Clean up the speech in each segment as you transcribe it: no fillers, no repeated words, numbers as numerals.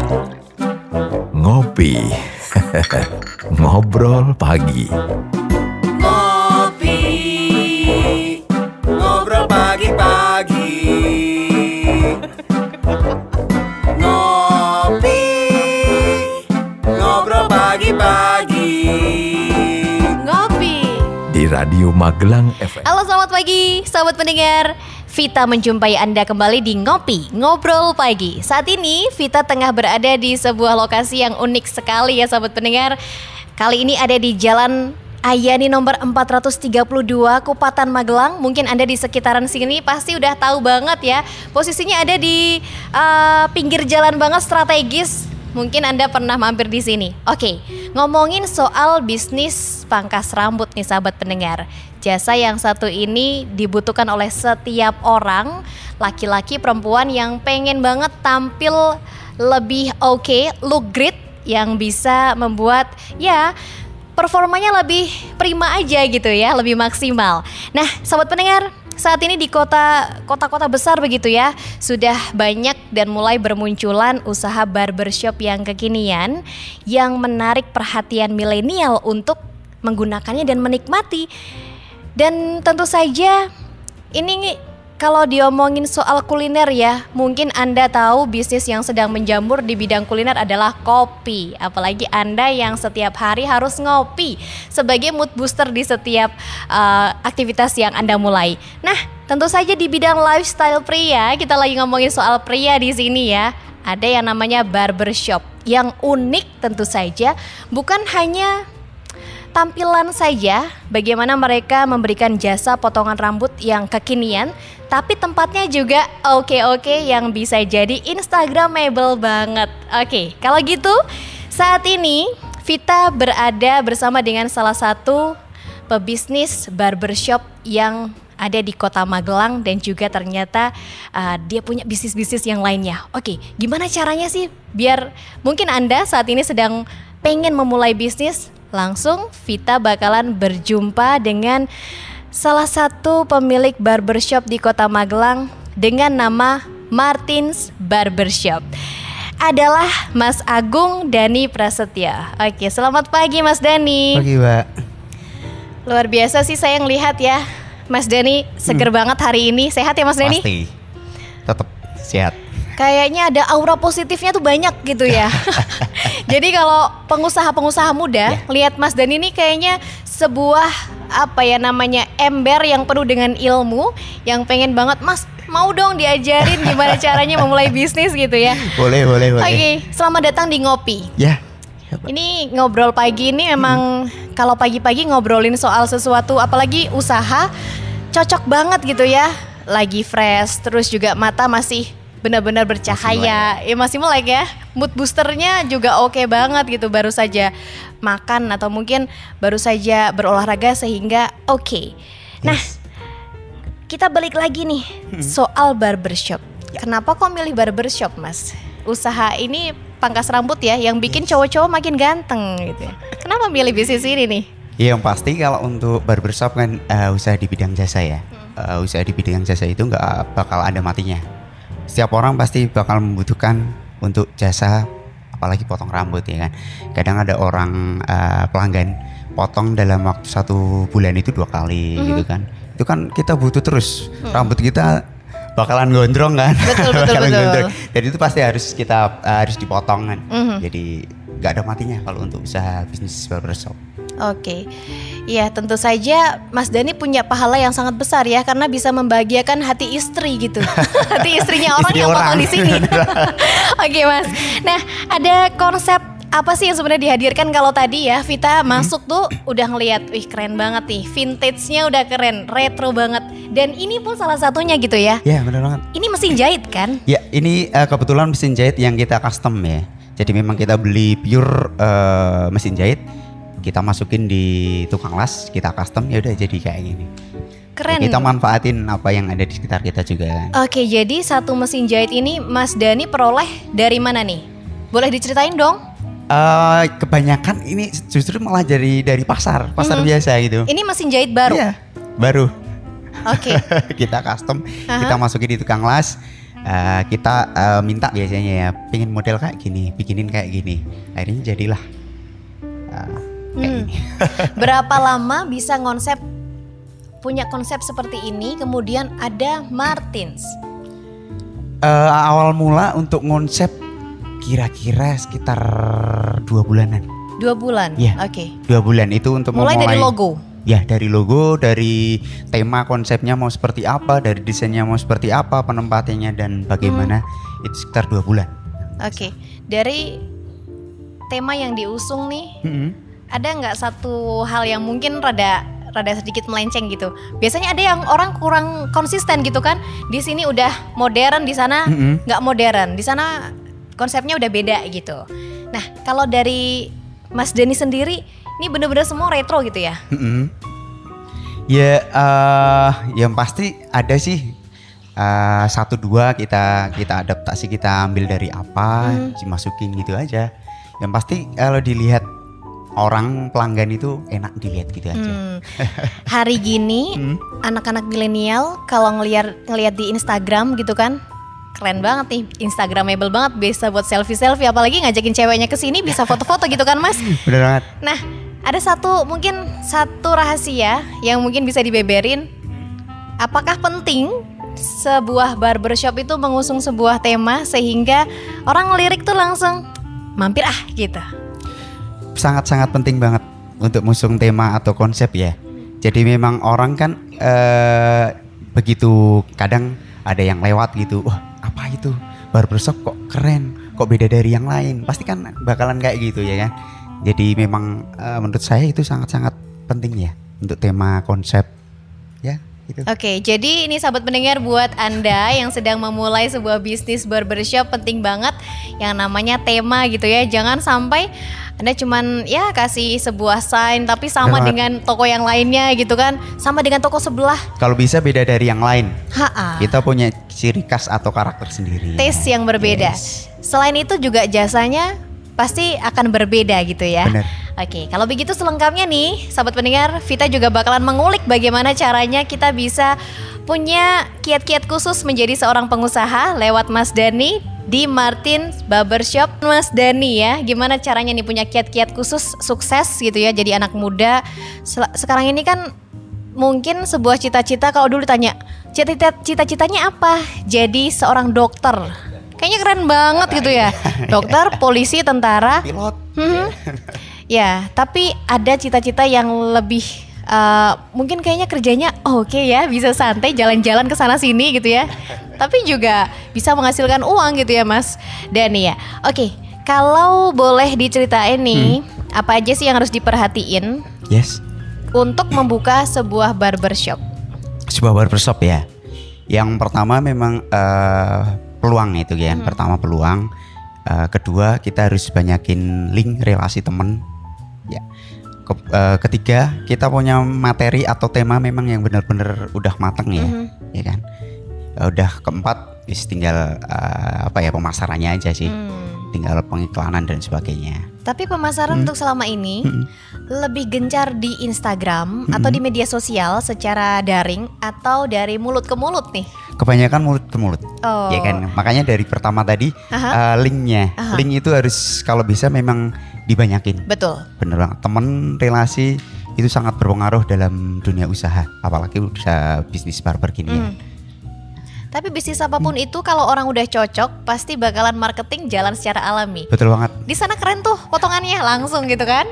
Ngopi. Ngobrol pagi. Ngopi, ngobrol pagi-pagi. Ngopi, ngobrol pagi-pagi. Ngopi Di Radio Magelang FM. Halo, selamat pagi sahabat pendengar. Vita menjumpai Anda kembali di Ngopi, Ngobrol Pagi. Saat ini Vita tengah berada di sebuah lokasi yang unik sekali ya sahabat pendengar. Kali ini ada di Jalan Ayani nomor 432 Kupatan Magelang. Mungkin Anda di sekitaran sini pasti udah tahu banget ya. Posisinya ada di pinggir jalan banget, strategis. Mungkin Anda pernah mampir di sini. Oke, ngomongin soal bisnis pangkas rambut nih sahabat pendengar. Jasa yang satu ini dibutuhkan oleh setiap orang, laki-laki perempuan yang pengen banget tampil lebih oke, look great, yang bisa membuat ya performanya lebih prima aja gitu ya, lebih maksimal. Nah, sahabat pendengar, saat ini di kota-kota besar begitu ya, sudah banyak dan mulai bermunculan usaha barbershop yang kekinian yang menarik perhatian milenial untuk menggunakannya dan menikmati. Dan tentu saja ini kalau diomongin soal kuliner ya, mungkin Anda tahu bisnis yang sedang menjamur di bidang kuliner adalah kopi. Apalagi Anda yang setiap hari harus ngopi sebagai mood booster di setiap aktivitas yang Anda mulai. Nah, tentu saja di bidang lifestyle pria, kita lagi ngomongin soal pria di sini ya. Ada yang namanya barbershop yang unik tentu saja, bukan hanya tampilan saja, bagaimana mereka memberikan jasa potongan rambut yang kekinian, tapi tempatnya juga oke yang bisa jadi instagramable banget. Oke, kalau gitu saat ini Vita berada bersama dengan salah satu pebisnis barbershop yang ada di Kota Magelang dan juga ternyata dia punya bisnis-bisnis yang lainnya. Oke, gimana caranya sih biar mungkin Anda saat ini sedang pengen memulai bisnis? Langsung Vita bakalan berjumpa dengan salah satu pemilik barbershop di Kota Magelang dengan nama Martins Barbershop. Adalah Mas Agung Dani Prasetya. Oke, selamat pagi Mas Dani. Pagi, Mbak. Luar biasa sih saya ngelihat ya, Mas Dani seger banget hari ini. Sehat ya Mas Dani? Pasti. Tetap sehat. Kayaknya ada aura positifnya tuh banyak gitu ya. Jadi kalau pengusaha-pengusaha muda lihat Mas Dani ini kayaknya sebuah ember yang penuh dengan ilmu, yang pengen banget Mas mau dong diajarin gimana caranya memulai bisnis gitu ya. Boleh. Oke, selamat datang di Ngopi. Ya. Ini ngobrol pagi ini memang kalau pagi-pagi ngobrolin soal sesuatu apalagi usaha cocok banget gitu ya. Lagi fresh, terus juga mata masih benar-benar bercahaya, masih melek ya. Mood boosternya juga oke banget gitu, baru saja makan atau mungkin baru saja berolahraga sehingga oke. Nah, kita balik lagi nih soal barbershop. Kenapa kok milih barbershop Mas? Usaha ini pangkas rambut ya, yang bikin cowok-cowok makin ganteng gitu ya. Kenapa milih bisnis ini nih? Yang pasti kalau untuk barbershop kan usaha di bidang jasa ya. Usaha di bidang jasa itu nggak bakal ada matinya. Setiap orang pasti bakal membutuhkan untuk jasa, apalagi potong rambut ya kan. Kadang ada orang pelanggan potong dalam waktu 1 bulan itu 2 kali gitu kan. Itu kan kita butuh terus, rambut kita bakalan gondrong kan. Betul. Gondrong. Jadi itu pasti harus dipotong kan. Jadi nggak ada matinya kalau untuk usaha bisnis barbershop. Oke, ya tentu saja Mas Dani punya pahala yang sangat besar ya, karena bisa membahagiakan hati istri gitu. Hati istrinya orang Istri yang orang. potong di sini. Oke Mas, nah ada konsep apa sih yang sebenarnya dihadirkan? Kalau tadi ya Vita masuk tuh udah ngeliat, wih keren banget nih, vintage-nya udah keren, retro banget. Dan ini pun salah satunya gitu ya. Ya benar banget. Ini mesin jahit kan? Ya ini kebetulan mesin jahit yang kita custom ya. Jadi memang kita beli pure mesin jahit, kita masukin di tukang las, kita custom, ya udah jadi kayak gini. Keren. Ya, kita manfaatin apa yang ada di sekitar kita juga kan. Oke, jadi satu mesin jahit ini Mas Dani peroleh dari mana nih? Boleh diceritain dong? Kebanyakan ini justru malah dari pasar biasa gitu. Ini mesin jahit baru? Iya, baru. Oke. Kita custom, kita masukin di tukang las, kita minta biasanya ya, pengen model kayak gini, bikinin kayak gini. Akhirnya jadilah kayak gini. Berapa lama bisa punya konsep seperti ini, kemudian ada Martins? Awal mula untuk konsep kira-kira sekitar 2 bulanan. 2 bulan? Iya. Oke. 2 bulan itu untuk Mulai dari logo? Ya, dari logo, dari tema konsepnya mau seperti apa, dari desainnya mau seperti apa, penempatannya dan bagaimana, itu sekitar 2 bulan. Oke. Dari tema yang diusung nih, ada nggak satu hal yang mungkin rada sedikit melenceng gitu? Biasanya ada yang orang kurang konsisten gitu kan. Di sini udah modern, di sana nggak modern, di sana konsepnya udah beda gitu. Nah, kalau dari Mas Denny sendiri, ini bener-bener semua retro gitu ya? Ya, yang pasti ada sih 1-2 kita adaptasi, kita ambil dari apa, dimasukin gitu aja. Yang pasti kalau dilihat orang pelanggan itu enak dilihat gitu aja. Hari gini anak-anak milenial kalau ngelihat di Instagram gitu kan, keren banget nih, Instagramable banget, bisa buat selfie, apalagi ngajakin ceweknya ke sini bisa foto-foto gitu kan Mas. Bener banget. Nah, ada mungkin satu rahasia yang mungkin bisa dibeberin. Apakah penting sebuah barbershop itu mengusung sebuah tema sehingga orang ngelirik tuh langsung mampir gitu? Sangat-sangat penting banget untuk mengusung tema atau konsep ya. Jadi memang orang kan begitu kadang ada yang lewat gitu, wah apa itu barbershop kok keren, kok beda dari yang lain, pasti kan bakalan kayak gitu ya kan. Jadi memang menurut saya itu sangat-sangat penting ya untuk tema konsep ya gitu. Oke, jadi ini sahabat pendengar, buat Anda yang sedang memulai sebuah bisnis barbershop, penting banget yang namanya tema gitu ya. Jangan sampai Anda cuman ya kasih sebuah sign tapi sama dengan toko yang lainnya gitu kan, sama dengan toko sebelah. Kalau bisa beda dari yang lain. Kita punya ciri khas atau karakter sendiri. Taste yang berbeda. Selain itu juga jasanya pasti akan berbeda gitu ya. Bener. Oke, kalau begitu selengkapnya nih sahabat pendengar, Vita juga bakalan mengulik bagaimana caranya kita bisa punya kiat-kiat khusus menjadi seorang pengusaha lewat Mas Dhani di Martins Barbershop. Mas Dhani ya, gimana caranya nih punya kiat-kiat khusus sukses gitu ya jadi anak muda. Sekarang ini kan mungkin sebuah cita-cita, kalau dulu tanya cita-citanya apa? Jadi seorang dokter. Kayaknya keren banget gitu ya. Dokter, polisi, tentara, pilot. Ya, tapi ada cita-cita yang lebih mungkin kayaknya kerjanya oke ya, bisa santai jalan-jalan ke sana sini gitu ya. Tapi juga bisa menghasilkan uang gitu ya Mas Dhani ya. Oke, kalau boleh diceritain nih, apa aja sih yang harus diperhatiin untuk membuka sebuah barbershop? Sebuah barbershop ya. Yang pertama memang peluang itu ya. Pertama peluang, kedua kita harus banyakin link relasi temen ya. Ketiga kita punya materi atau tema memang yang benar-benar udah matang ya, ya kan. Udah keempat tinggal pemasarannya aja sih, tinggal pengiklanan dan sebagainya. Tapi pemasaran untuk selama ini lebih gencar di Instagram atau di media sosial secara daring atau dari mulut ke mulut nih? Kebanyakan mulut ke mulut, ya kan. Makanya dari pertama tadi linknya, link itu harus kalau bisa memang dibanyakin. Betul. Bener banget. Temen, relasi itu sangat berpengaruh dalam dunia usaha, apalagi usaha bisnis barber gini ya. Tapi bisnis apapun itu kalau orang udah cocok pasti bakalan marketing jalan secara alami. Betul banget. Di sana keren tuh potongannya langsung gitu kan.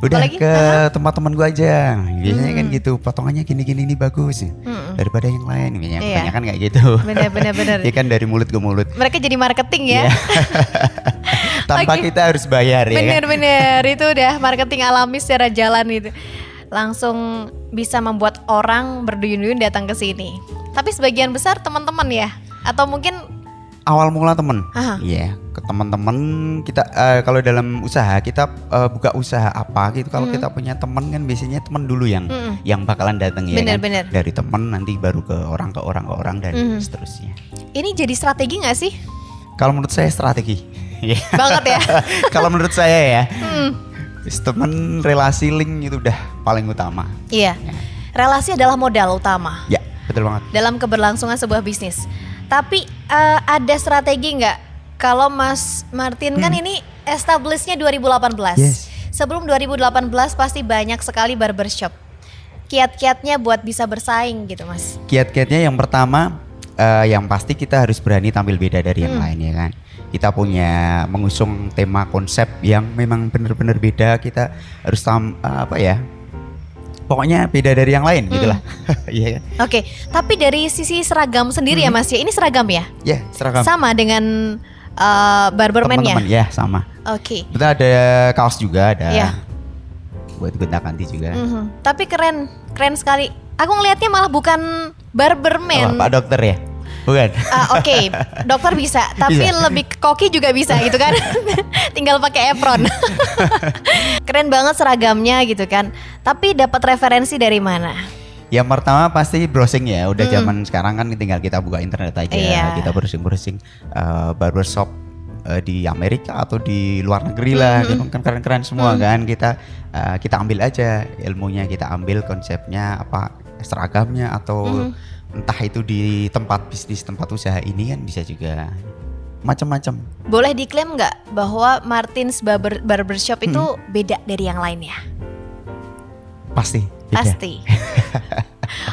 Udah apalagi, ke tempat teman gue aja. Biasanya kan gitu, potongannya gini-gini ini bagus daripada yang lain. Biasanya kan kayak gitu. Bener. Ya kan dari mulut ke mulut. Mereka jadi marketing ya. Tanpa kita harus bayar ya. Bener, itu udah marketing alami secara jalan itu. Langsung bisa membuat orang berduyun-duyun datang ke sini. Tapi sebagian besar teman-teman ya, atau mungkin awal mula teman. Iya, ke teman-teman kita kalau dalam usaha kita buka usaha apa gitu. Kalau kita punya teman kan biasanya teman dulu yang bakalan datang ya. Bener. Dari teman nanti baru ke orang dan seterusnya. Ini jadi strategi nggak sih? Kalau menurut saya strategi. Banget ya. Kalau menurut saya ya. Teman, relasi, link itu udah paling utama. Iya. Relasi adalah modal utama. Ya, betul banget. Dalam keberlangsungan sebuah bisnis. Tapi ada strategi nggak? Kalau Mas Martin kan ini establishnya 2018. Yes. Sebelum 2018 pasti banyak sekali barbershop. Kiat-kiatnya buat bisa bersaing gitu Mas. Kiat-kiatnya yang pertama, yang pasti kita harus berani tampil beda dari yang lain ya kan. Kita punya mengusung tema konsep yang memang benar-benar beda. Kita harus pokoknya beda dari yang lain gitulah. Iya kan. Oke, tapi dari sisi seragam sendiri ya Mas ya, ini seragam ya? Ya, seragam. Sama dengan barberman-nya? Teman-teman ya sama. Oke. Betul, ada kaos juga, ada Iya. buat gonta-ganti juga. Tapi keren sekali. Aku ngelihatnya malah bukan barberman. Pak dokter ya? Bukan. Oke, dokter bisa, tapi lebih ke koki juga bisa gitu kan. Tinggal pakai apron. Keren banget seragamnya gitu kan. Tapi dapat referensi dari mana? Yang pertama pasti browsing ya. Udah zaman sekarang kan tinggal kita buka internet aja. Iya. Kita browsing barbershop di Amerika atau di luar negeri lah. Gitu kan keren-keren semua kan. Kita ambil aja ilmunya, kita ambil konsepnya apa, seragamnya atau entah itu di tempat bisnis, tempat usaha ini kan bisa juga macam-macam. Boleh diklaim nggak bahwa Martin's Barbershop itu beda dari yang lainnya? Pasti. Beda. Pasti.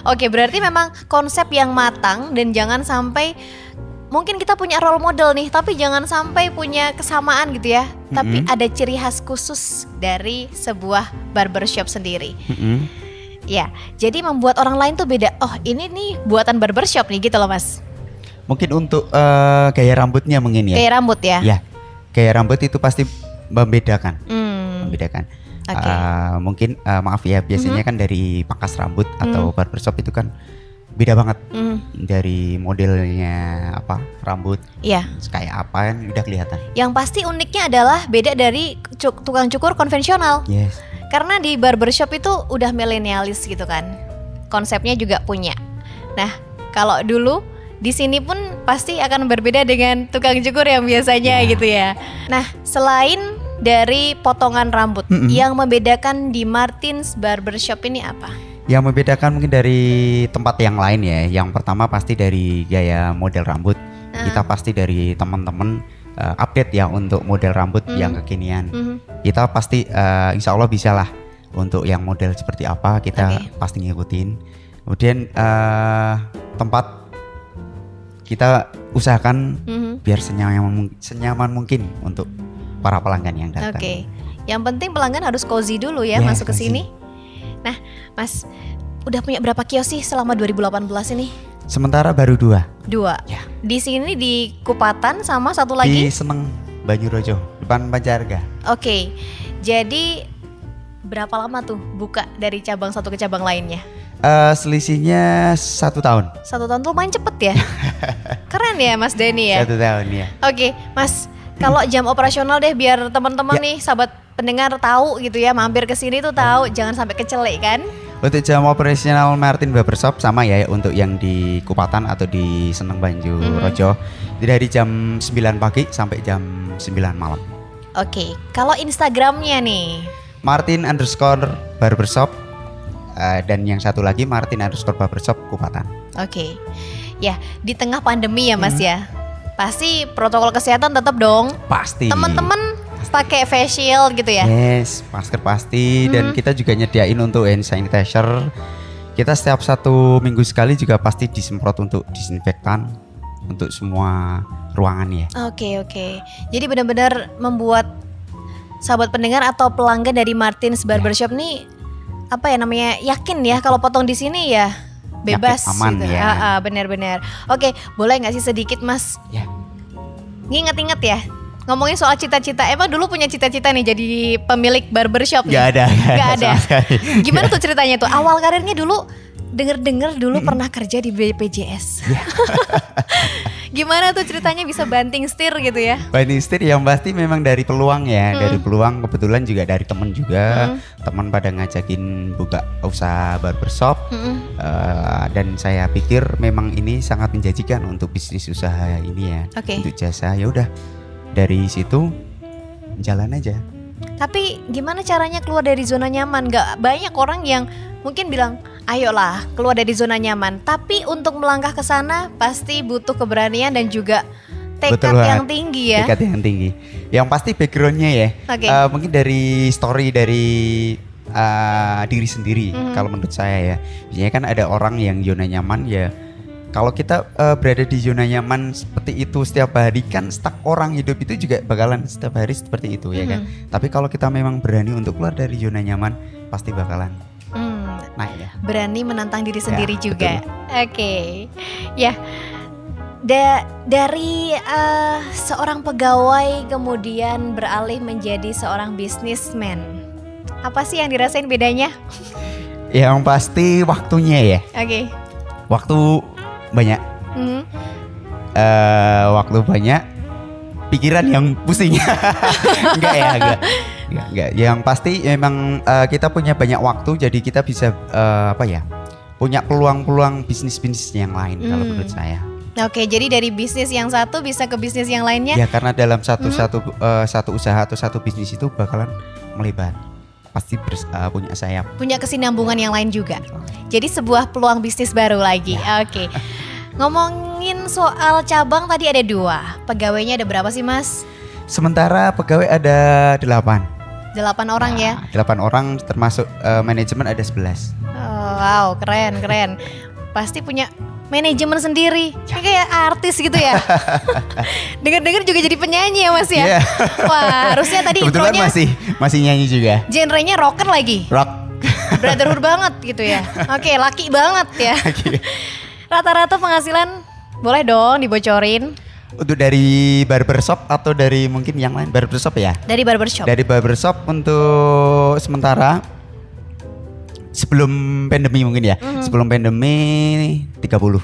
Oke, berarti memang konsep yang matang dan jangan sampai, mungkin kita punya role model nih, tapi jangan sampai punya kesamaan gitu ya. Tapi ada ciri khas khusus dari sebuah barbershop sendiri. Ya, jadi membuat orang lain tuh beda. Oh, ini nih buatan barbershop nih gitu loh Mas. Mungkin untuk gaya rambutnya mungkin ya. Gaya rambut ya? Ya, gaya rambut itu pasti membedakan. Membedakan. Oke. Mungkin maaf ya, biasanya kan dari pangkas rambut atau barbershop itu kan beda banget. Dari modelnya apa, rambut, Iya. kayak apa kan udah kelihatan. Yang pasti uniknya adalah beda dari tukang cukur konvensional. Yes. Karena di barbershop itu udah milenialis gitu kan. Konsepnya juga punya. Nah, kalau dulu di sini pun pasti akan berbeda dengan tukang cukur yang biasanya gitu ya. Nah, selain dari potongan rambut, yang membedakan di Martin's Barbershop ini apa? Yang membedakan mungkin dari tempat yang lain ya. Yang pertama pasti dari gaya model rambut. Kita pasti dari teman-teman update ya untuk model rambut yang kekinian. Kita pasti insya Allah bisa lah untuk yang model seperti apa kita pasti ngikutin. Kemudian tempat kita usahakan biar senyaman mungkin untuk para pelanggan yang datang. Oke. Yang penting pelanggan harus cozy dulu ya masuk ke sini. Nah, Mas, udah punya berapa kios sih selama 2018 ini? Sementara baru 2. Ya. Di sini di Kupatan sama satu lagi di Seneng Banyurojo, depan Pancarga. Oke. Jadi berapa lama tuh buka dari cabang satu ke cabang lainnya? Selisihnya 1 tahun. 1 tahun tuh lumayan cepet ya. Keren ya Mas Denny ya. 1 tahun ya. Oke, Mas, kalau jam operasional deh biar teman-teman nih sahabat pendengar tahu gitu ya, mampir ke sini tuh tahu, jangan sampai kecelek kan. Untuk jam operasional Martin Barbershop sama ya untuk yang di Kupatan atau di Seneng Banyurojo. Dari jam 9 pagi sampai jam 9 malam. Oke, kalau Instagramnya nih? Martin_Barbershop dan yang satu lagi Martin_Barbershop Kupatan. Oke. Ya, di tengah pandemi ya Mas ya. Pasti protokol kesehatan tetap dong. Pasti. Teman-teman pakai face shield gitu ya. Yes, masker pasti dan kita juga nyediain untuk hand sanitizer. Kita setiap 1 minggu sekali juga pasti disemprot untuk disinfektan untuk semua ruangan ya. Oke. Jadi benar-benar membuat sahabat pendengar atau pelanggan dari Martin's Barbershop nih apa ya namanya, yakin ya kalau potong di sini ya bebas yakin, aman gitu. ya. Benar-benar. Oke, boleh nggak sih sedikit Mas? Ya. Nginget-inget ya. Ngomongin soal cita-cita, emang dulu punya cita-cita nih jadi pemilik barbershop nih? Gak ada. Gimana tuh ceritanya tuh? Awal karirnya dulu, denger-denger dulu pernah kerja di BPJS. Gimana tuh ceritanya bisa banting setir gitu ya? Banting setir yang pasti memang dari peluang ya. Dari peluang, kebetulan juga dari temen juga. Teman pada ngajakin buka usaha barbershop. Dan saya pikir memang ini sangat menjanjikan untuk bisnis usaha ini ya. Untuk jasa, ya udah. Dari situ jalan aja. Tapi gimana caranya keluar dari zona nyaman? Gak banyak orang yang mungkin bilang, ayolah keluar dari zona nyaman. Tapi untuk melangkah ke sana pasti butuh keberanian dan juga tekad Betul yang banget. tinggi ya. Tekad yang tinggi. Yang pasti backgroundnya ya. Oke. Mungkin dari story dari diri sendiri. Kalau menurut saya ya. Biasanya kan ada orang yang zona nyaman ya. Kalau kita berada di zona nyaman seperti itu setiap hari kan stuck, orang hidup itu juga bakalan setiap hari seperti itu ya kan. Tapi kalau kita memang berani untuk keluar dari zona nyaman pasti bakalan naik ya. Berani menantang diri sendiri Ya, juga. Oke. Ya. Dari seorang pegawai kemudian beralih menjadi seorang bisnismen. Apa sih yang dirasain bedanya? Yang pasti waktunya ya. Oke. Waktu banyak. Waktu banyak, pikiran yang pusing. Enggak. Yang pasti memang kita punya banyak waktu, jadi kita bisa punya peluang-peluang bisnis yang lain kalau menurut saya. Oke, jadi dari bisnis yang satu bisa ke bisnis yang lainnya. Ya karena dalam satu usaha atau satu bisnis itu bakalan melebar. Pasti punya sayap. Punya kesinambungan yang lain juga. Jadi sebuah peluang bisnis baru lagi. Oke. Ngomongin soal cabang tadi ada 2. Pegawainya ada berapa sih Mas? Sementara pegawai ada 8. 8 orang ya. 8 orang termasuk manajemen ada 11. Oh, wow, keren. Pasti punya manajemen sendiri. Kayak artis gitu ya. Dengar-dengar juga jadi penyanyi ya Mas ya. Yeah. Wah, harusnya tadi Kebetulan intronya masih nyanyi juga. genrenya rocker lagi. Rock. Brotherhood banget gitu ya. Oke, laki banget ya. Rata-rata penghasilan boleh dong dibocorin. Untuk dari barbershop atau dari mungkin yang lain? Barbershop ya? Dari barbershop. Dari barbershop untuk sementara sebelum pandemi mungkin ya. Sebelum pandemi 30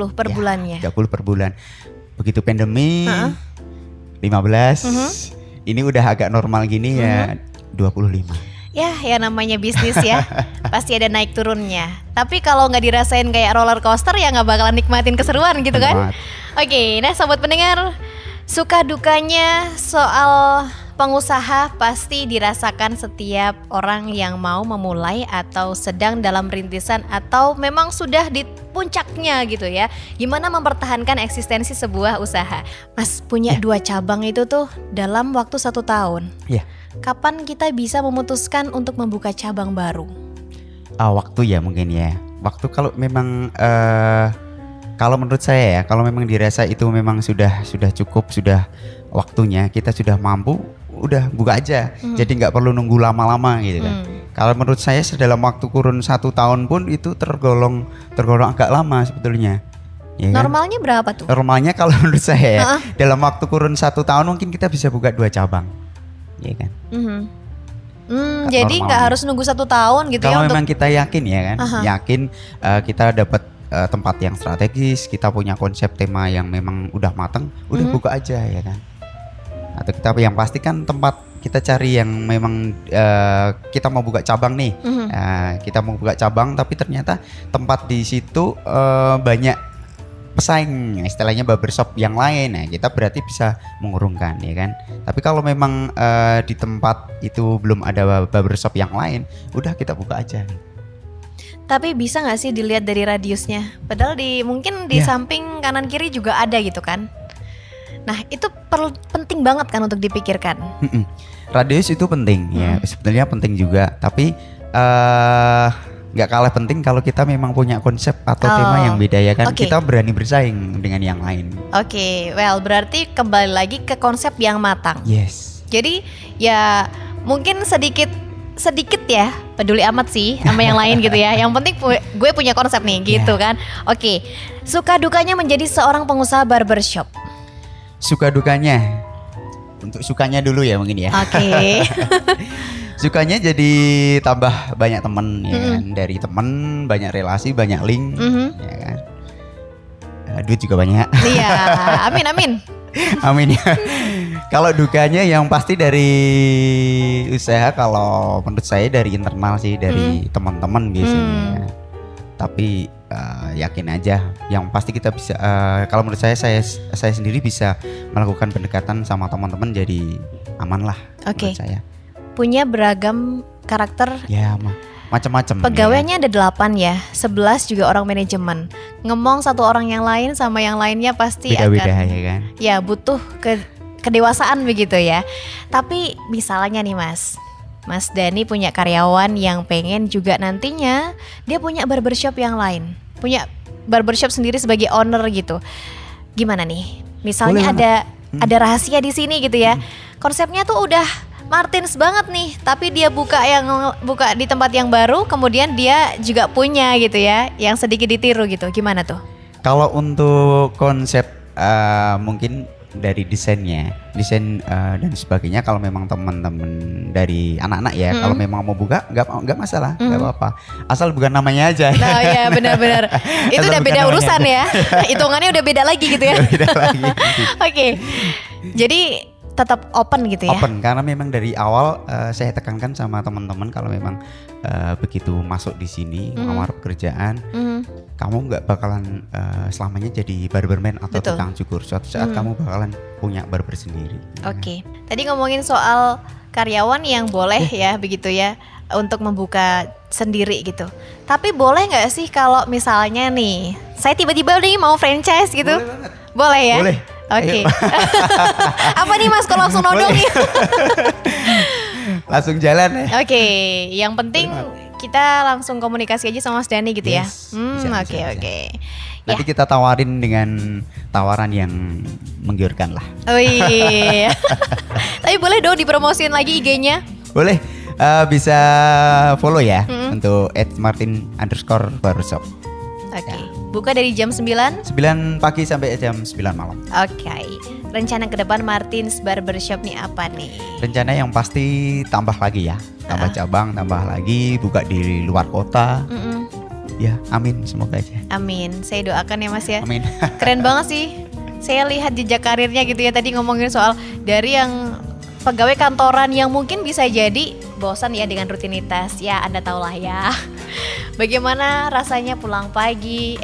per bulannya. 30 per bulan. Begitu pandemi 15. Ini udah agak normal gini ya 25. Ya namanya bisnis ya. Pasti ada naik turunnya. Tapi kalau nggak dirasain kayak roller coaster ya nggak bakalan nikmatin keseruan gitu kan. Oke, nah sobat pendengar, suka dukanya soal pengusaha pasti dirasakan setiap orang yang mau memulai atau sedang dalam rintisan atau memang sudah di puncaknya gitu ya. Gimana mempertahankan eksistensi sebuah usaha. Mas punya 2 cabang itu tuh dalam waktu 1 tahun. Iya. Kapan kita bisa memutuskan untuk membuka cabang baru? Waktu ya mungkin ya. Waktu kalau memang kalau menurut saya ya, kalau memang dirasa itu memang sudah cukup, sudah waktunya, kita sudah mampu, udah buka aja. Jadi nggak perlu nunggu lama-lama gitu kan. Kalau menurut saya dalam waktu kurun 1 tahun pun itu tergolong agak lama sebetulnya. Ya kan? Normalnya berapa tuh? Normalnya kalau menurut saya ya, dalam waktu kurun 1 tahun mungkin kita bisa buka 2 cabang. Ya kan? Jadi nggak harus nunggu 1 tahun gitu kalau ya memang untuk kita yakin ya kan, yakin kita dapat tempat yang strategis, kita punya konsep tema yang memang udah matang, udah buka aja ya kan. Atau kita yang pasti kan tempat kita cari yang memang kita mau buka cabang nih, kita mau buka cabang tapi ternyata tempat di situ banyak pesaing, istilahnya barbershop yang lain. Nah, kita berarti bisa mengurungkan ya kan. Tapi kalau memang di tempat itu belum ada barbershop yang lain, udah kita buka aja. Tapi bisa nggak sih dilihat dari radiusnya? Padahal mungkin di samping kanan kiri juga ada gitu kan. Nah, itu penting banget kan untuk dipikirkan. Radius itu penting ya, sebetulnya penting juga. Tapi nggak kalah penting kalau kita memang punya konsep atau tema yang beda ya kan. Kita berani bersaing dengan yang lain. Oke, berarti kembali lagi ke konsep yang matang. Yes. Jadi ya mungkin sedikit ya peduli amat sih sama yang lain gitu ya. Yang penting gue punya konsep nih gitu kan. Oke, suka dukanya menjadi seorang pengusaha barbershop. Suka dukanya, untuk sukanya dulu ya mungkin ya. Oke. Sukanya jadi tambah banyak temen ya kan. Dari temen banyak relasi, banyak link ya kan. Duit juga banyak. Iya, amin. Amin ya. Kalau dukanya yang pasti dari usaha, kalau menurut saya dari internal sih, dari teman-teman biasanya. Tapi yakin aja, yang pasti kita bisa. Kalau menurut saya sendiri bisa melakukan pendekatan sama teman-teman jadi aman lah. Oke. Menurut saya. Punya beragam karakter. Ya, macam-macam. Pegawainya ada 8 ya, 11 juga orang manajemen. Ngomong satu orang yang lain sama yang lainnya pasti beda-beda akan ya kan. ya butuh kedewasaan begitu ya. Tapi misalnya nih Mas Dani punya karyawan yang pengen juga nantinya dia punya barbershop yang lain, punya barbershop sendiri sebagai owner gitu. Gimana nih? Misalnya Boleh ada rahasia di sini gitu ya. Konsepnya tuh udah Martins banget nih, tapi dia buka di tempat yang baru, kemudian dia juga punya gitu ya, yang sedikit ditiru gitu. Gimana tuh? Kalau untuk konsep mungkin dari desain dan sebagainya, kalau memang teman-teman dari anak-anak ya, kalau memang mau buka nggak masalah, nggak apa-apa, asal bukan namanya aja. Nah ya benar-benar itu Asal udah bukan beda namanya urusan aja. ya, hitungannya udah beda lagi gitu ya. Beda lagi. Oke, jadi tetap open gitu ya. Open, karena memang dari awal saya tekankan sama teman-teman kalau memang begitu masuk di sini melamar pekerjaan, kamu nggak bakalan selamanya jadi barberman atau Betul. tukang cukur. Suatu saat kamu bakalan punya barber sendiri. Oke, tadi ngomongin soal karyawan yang boleh ya begitu ya untuk membuka sendiri gitu. Tapi boleh nggak sih kalau misalnya nih saya tiba-tiba nih mau franchise gitu? Boleh banget. Boleh ya? Boleh. Oke. Ayo. Apa nih Mas kalau langsung nodong Boleh. nih? Langsung jalan ya. Oke, yang penting kita langsung komunikasi aja sama Mas Dani gitu ya. Yes, bisa, Oke. Nanti kita tawarin dengan tawaran yang menggiurkan lah. Oh iya. Tapi boleh dong dipromosin lagi IG-nya. Boleh, bisa follow ya untuk @martin_barbershop. Oke. Buka dari jam 9. 9 pagi sampai jam 9 malam. Oke. Rencana ke depan Martins Barbershop nih apa nih? Rencana yang pasti tambah lagi ya, tambah cabang, tambah lagi, buka di luar kota. Ya, amin, semoga aja. Amin. Saya doakan ya Mas ya. Amin. Keren banget sih. Saya lihat jejak karirnya gitu ya. Tadi ngomongin soal dari yang pegawai kantoran yang mungkin bisa jadi bosan ya dengan rutinitas. Ya Anda tahulah ya. Bagaimana rasanya pulang pagi.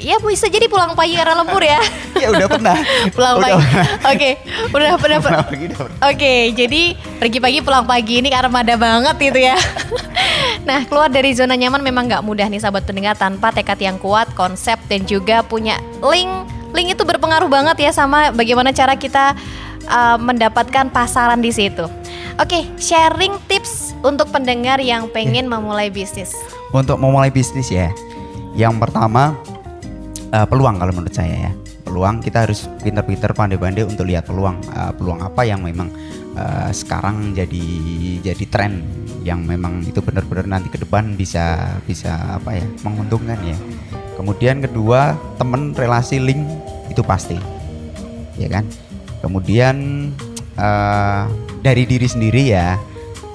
Ya bisa jadi pulang pagi karena lembur ya. Ya udah pernah. Pulang Udah pagi. pernah. Oke, udah pernah. Pulang pagi udah pernah. Oke, jadi pergi pagi pulang pagi ini armada banget gitu ya. Nah, keluar dari zona nyaman memang nggak mudah nih sahabat pendengar, tanpa tekad yang kuat, konsep dan juga punya link. Link itu berpengaruh banget ya sama bagaimana cara kita mendapatkan pasaran di situ. Oke, sharing tips untuk pendengar yang pengen memulai bisnis. Untuk memulai bisnis ya, yang pertama peluang kalau menurut saya ya. Peluang, kita harus pintar-pintar pandai-pandai untuk lihat peluang apa yang memang sekarang jadi tren, yang memang itu benar-benar nanti ke depan bisa apa ya, menguntungkan ya. Kemudian kedua, teman, relasi, link itu pasti, ya kan. Kemudian dari diri sendiri ya,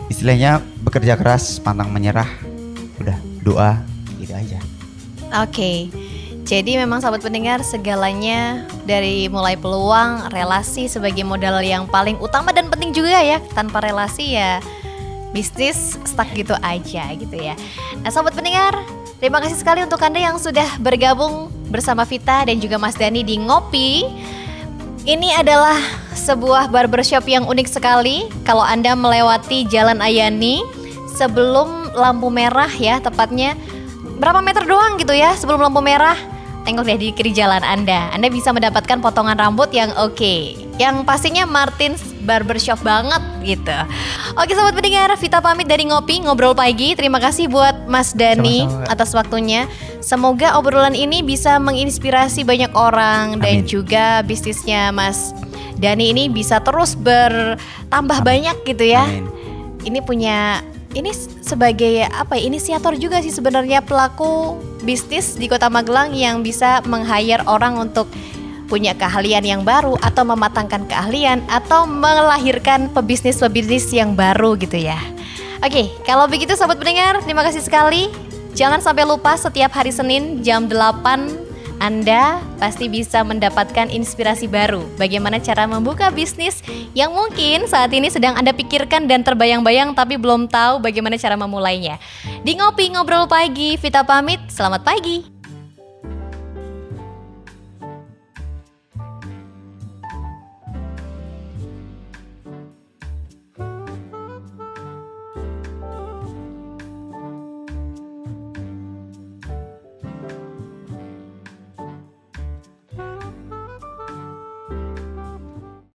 istilahnya bekerja keras, pantang menyerah, udah doa gitu aja. Oke. Jadi memang sahabat pendengar, segalanya dari mulai peluang, relasi sebagai modal yang paling utama dan penting juga ya. Tanpa relasi ya bisnis stuck gitu aja gitu ya. Nah sahabat pendengar, terima kasih sekali untuk Anda yang sudah bergabung bersama Vita dan juga Mas Dani di Ngopi. Ini adalah sebuah barbershop yang unik sekali. Kalau Anda melewati Jalan Ayani sebelum lampu merah ya, tepatnya berapa meter doang gitu ya sebelum lampu merah, tengok deh di kiri jalan Anda bisa mendapatkan potongan rambut yang oke. Yang pastinya Martins Barbershop banget gitu. Oke sahabat pendengar, Vita pamit dari Ngopi Ngobrol Pagi. Terima kasih buat Mas Dani Sama-sama. atas waktunya. Semoga obrolan ini bisa menginspirasi banyak orang. Dan Amin. juga bisnisnya Mas Dani ini bisa terus bertambah banyak gitu ya. Amin. Ini sebagai apa ya, inisiator juga sih sebenarnya pelaku bisnis di Kota Magelang yang bisa meng-hire orang untuk punya keahlian yang baru atau mematangkan keahlian atau melahirkan pebisnis-pebisnis yang baru gitu ya. Oke, kalau begitu sahabat pendengar, terima kasih sekali. Jangan sampai lupa setiap hari Senin jam 8 Anda pasti bisa mendapatkan inspirasi baru bagaimana cara membuka bisnis yang mungkin saat ini sedang Anda pikirkan dan terbayang-bayang tapi belum tahu bagaimana cara memulainya. Di Ngopi Ngobrol Pagi, Vita pamit, selamat pagi.